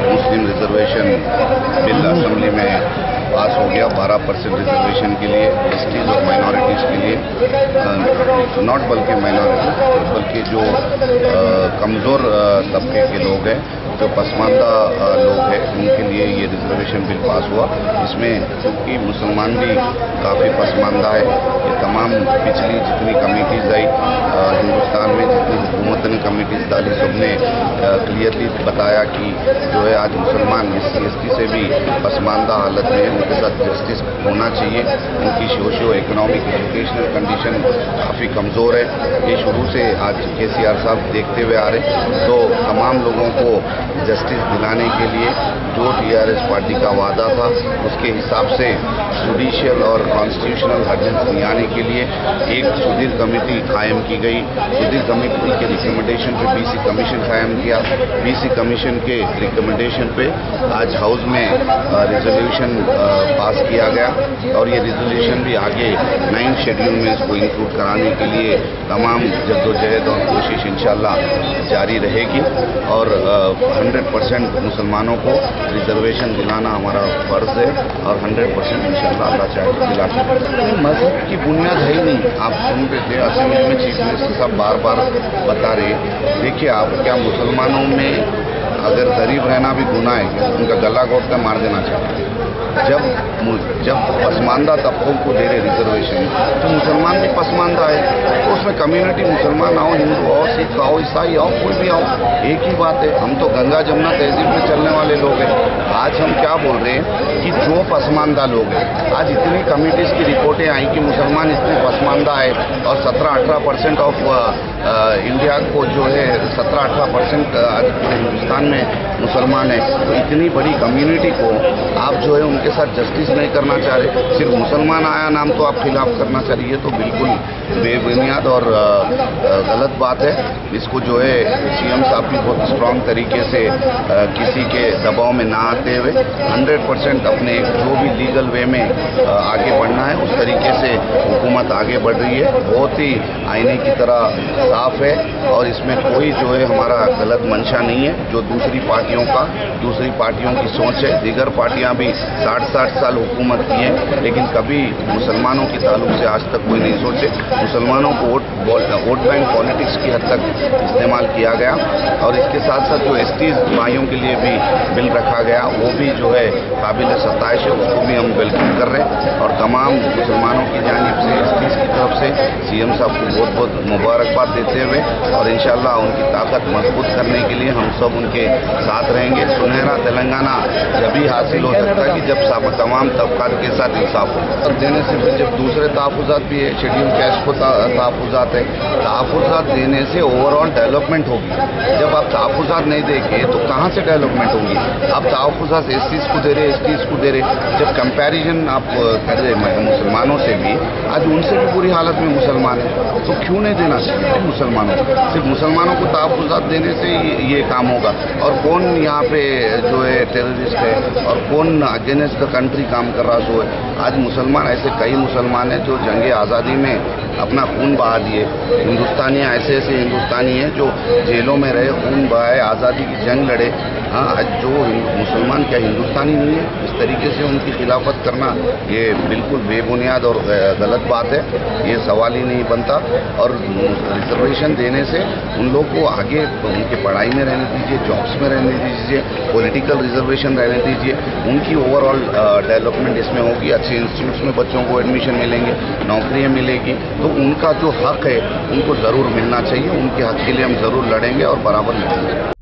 मुस्लिम reservation bill assembly में पास हो गया 12% रिजर्वेशन के लिए, एसटीज और माइनॉरिटीज़ के लिए, नॉट बल्कि माइनॉरिटी बल्कि जो कमज़ोर तबके के लोग हैं, जो पसमानदा लोग हैं, उनके लिए ये रिजर्वेशन बिल पास हुआ। इसमें क्योंकि मुसलमान भी काफ़ी पसमानदा है, ये तमाम पिछली जितनी कमेटीज़ आई हिंदुस्तान में, जितनी हुकूमतनी कमेटीज़ डाली, सबने क्लियरली बताया कि जो है आज मुसलमान SC/ST से भी पसमानदा हालत में है, उनके साथ जस्टिस होना चाहिए। उनकी सोशियो इकोनॉमिक एजुकेशनल कंडीशन काफ़ी कमज़ोर है, ये शुरू से आज KCR साहब देखते हुए आ रहे। तो तमाम लोगों को जस्टिस दिलाने के लिए जो TRS पार्टी का वादा था, उसके हिसाब से जुडिशियल और कॉन्स्टिट्यूशनल हर्डल्स मिलाने के लिए एक सुधीर कमेटी कायम की गई। सुधीर कमेटी के रिकमेंडेशन पे BC कमीशन कायम किया। BC कमीशन के रिकमेंडेशन पे आज हाउस में रेजोल्यूशन पास किया गया और ये रेजोल्यूशन भी आगे 9 शेड्यूल में इसको इंक्लूड कराने के लिए तमाम जद्दोजहद और कोशिश इंशाल्लाह जारी रहेगी और 100% मुसलमानों को रिजर्वेशन दिलाना हमारा फ़र्ज़ है और 100% इंशाल्लाह अल्लाह चाहे तो दिला सकते। मज़हब की बुनियाद है ही नहीं। आप सुन रहे थे असेंबली में चीफ मिनिस्टर साहब बार बार बता रहे, देखिए आप क्या मुसलमानों में अगर गरीब रहना भी गुनाह है, उनका गला घोट कर मार देना चाहिए। जब पसमानदा तबकों को दे रहे रिजर्वेशन, तो मुसलमान भी पसमानदा है, तो उसमें कम्युनिटी मुसलमान आओ, हिंदू आओ, सिख आओ, ईसाई आओ, कोई भी आओ, एक ही बात है। हम तो गंगा जमुना तहजीब में चलने वाले लोग हैं। आज हम क्या बोल रहे हैं कि जो पसमानदा लोग हैं, आज इतनी कमिटीज़ की रिपोर्टें आई कि मुसलमान इतने पसमानदा है और 17-18% ऑफ इंडिया को जो है 17-18% आज पूरे हिंदुस्तान में मुसलमान है। तो इतनी बड़ी कम्युनिटी को आप जो है उनके साथ जस्टिस नहीं करना चाह रहे, सिर्फ मुसलमान आया नाम तो आप खिलाफ करना चाह रही है, तो बिल्कुल बेबुनियाद और गलत बात है। इसको जो है CM साहब भी बहुत स्ट्रांग तरीके से किसी के दबाव में ना आते हुए 100% अपने जो भी लीगल वे में आगे बढ़ना है उस तरीके से हुकूमत आगे बढ़ रही है। बहुत ही आईने की तरह साफ है और इसमें कोई जो है हमारा गलत मंशा नहीं है। जो दूसरी पार्टियों की सोच है, दीगर पार्टियां भी 60 साल हुकूमत की हैं, लेकिन कभी मुसलमानों के ताल्लुक से आज तक कोई नहीं सोचे। मुसलमानों को वोट बैंक पॉलिटिक्स की हद तक इस्तेमाल किया गया और इसके साथ साथ जो STs भाइयों के लिए भी बिल रखा गया, वो भी जो है काबिल सताइश है, उसको भी हम वेलकम कर रहे हैं और तमाम मुसलमानों की जानिब से STs की तरफ से CM साहब को बहुत बहुत मुबारकबाद देते हुए और इंशाल्लाह उनकी ताकत मजबूत करने के लिए हम सब उनके साथ रहेंगे। सुनहरा तेलंगाना जभी हासिल हो सकता है कि जब तमाम तबकात के साथ इंसाफ हो। देने से फिर जब दूसरे तहफ़्फ़ुज़ात भी है, शेड्यूल कैस्ट को तहफ़्फ़ुज़ात है, तहफ़्फ़ुज़ात देने से ओवरऑल डेवलपमेंट होगी। जब आप तहफ़्फ़ुज़ात नहीं देंगे तो कहाँ से डेवलपमेंट होगी? आप तहफ़्फ़ुज़ात SCs को दे रहे, STs को दे रहे, जब कंपैरिजन आप कर रहे मुसलमानों से भी, आज उनसे भी बुरी हालत में मुसलमान है, तो क्यों नहीं देना चाहिए मुसलमानों को? सिर्फ मुसलमानों को तहफ़्फ़ुज़ात देने से ये काम होगा और कौन यहाँ पे जो है टेररिस्ट है और कौन अगेंस्ट द कंट्री काम कर रहा सो है। आज मुसलमान ऐसे कई मुसलमान हैं जो जंग आज़ादी में अपना खून बहा दिए। हिंदुस्तानियाँ ऐसे हिंदुस्तानी हैं जो जेलों में रहे, खून बहाए, आज़ादी की जंग लड़े। हाँ, आज जो मुसलमान क्या हिंदुस्तानी नहीं है? इस तरीके से उनकी खिलाफत करना ये बिल्कुल बेबुनियाद और गलत बात है, ये सवाल ही नहीं बनता। और रिजर्वेशन देने से उन लोग को आगे उनके पढ़ाई में रहने दीजिए, जॉब्स में रहने दीजिए, पॉलिटिकल रिजर्वेशन रहने दीजिए, उनकी ओवरऑल डेवलपमेंट इसमें होगी। अच्छे इंस्टीट्यूट्स में बच्चों को एडमिशन मिलेंगे, नौकरियाँ मिलेगी, तो उनका जो हक है उनको ज़रूर मिलना चाहिए। उनके हक के लिए हम ज़रूर लड़ेंगे और बराबर लड़ेंगे।